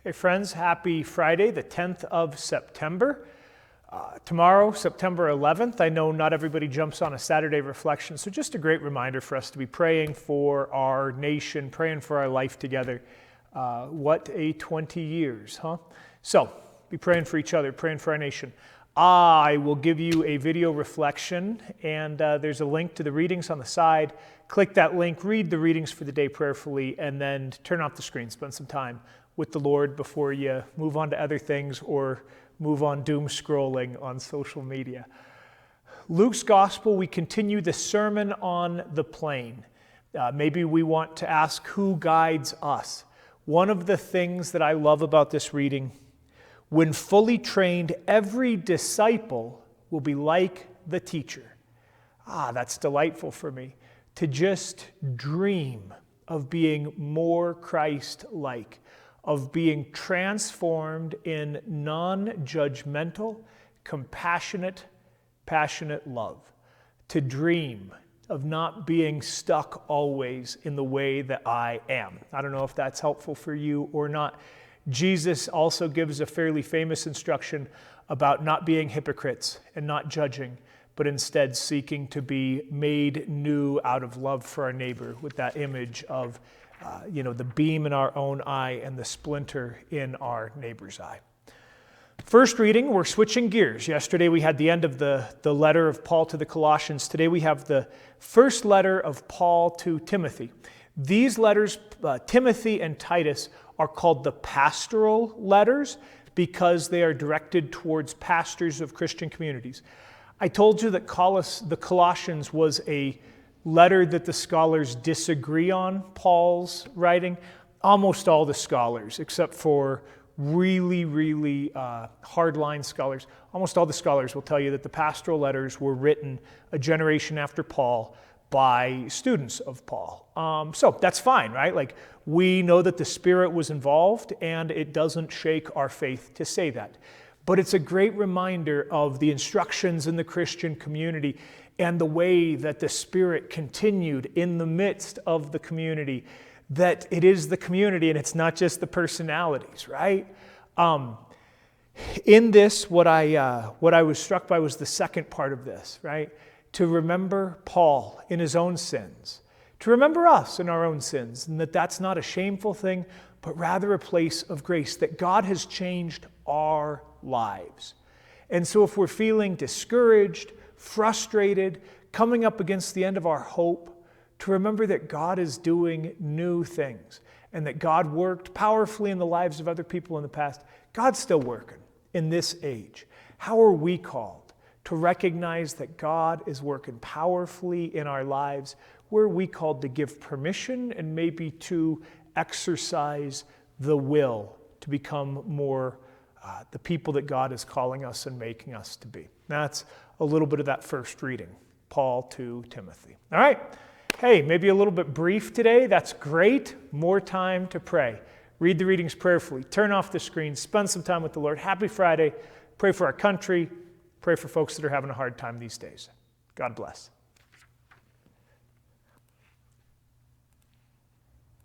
Hey friends, happy Friday, the 10th of September. Tomorrow, September 11th, I know not everybody jumps on a Saturday reflection, so just a great reminder for us to be praying for our nation, praying for our life together. What a 20 years, huh? So, be praying for each other, praying for our nation. I will give you a video reflection, and there's a link to the readings on the side. Click that link, read the readings for the day prayerfully, and then turn off the screen, spend some time with the Lord before you move on to other things or move on doom scrolling on social media. Luke's Gospel, we continue the Sermon on the Plain. Maybe we want to ask who guides us. One of the things that I love about this reading, when fully trained, every disciple will be like the teacher. That's delightful for me, to just dream of being more Christ-like, of being transformed in non-judgmental, compassionate, passionate love. To dream of not being stuck always in the way that I am. I don't know if that's helpful for you or not. Jesus also gives a fairly famous instruction about not being hypocrites and not judging, but instead seeking to be made new out of love for our neighbor, with that image of the beam in our own eye and the splinter in our neighbor's eye. First reading, we're switching gears. Yesterday we had the end of the letter of Paul to the Colossians. Today we have the first letter of Paul to Timothy. These letters, Timothy and Titus, are called the pastoral letters because they are directed towards pastors of Christian communities. I told you that the Colossians was a letter that the scholars disagree on Paul's writing. Almost all the scholars, except for really hardline scholars, almost all the scholars will tell you that the pastoral letters were written a generation after Paul by students of Paul. So that's fine, right? Like, we know that the Spirit was involved, and it doesn't shake our faith to say that. But it's a great reminder of the instructions in the Christian community and the way that the Spirit continued in the midst of the community, that it is the community and it's not just the personalities, right? In this, what I was struck by was the second part of this, right? To remember Paul in his own sins, to remember us in our own sins, and that's not a shameful thing, but rather a place of grace, that God has changed our lives. And so if we're feeling discouraged, frustrated, coming up against the end of our hope, to remember that God is doing new things and that God worked powerfully in the lives of other people in the past. God's still working in this age. How are we called to recognize that God is working powerfully in our lives? Where are we called to give permission and maybe to exercise the will to become more the people that God is calling us and making us to be? That's a little bit of that first reading, Paul to Timothy. All right. Hey, maybe a little bit brief today. That's great. More time to pray. Read the readings prayerfully. Turn off the screen. Spend some time with the Lord. Happy Friday. Pray for our country. Pray for folks that are having a hard time these days. God bless.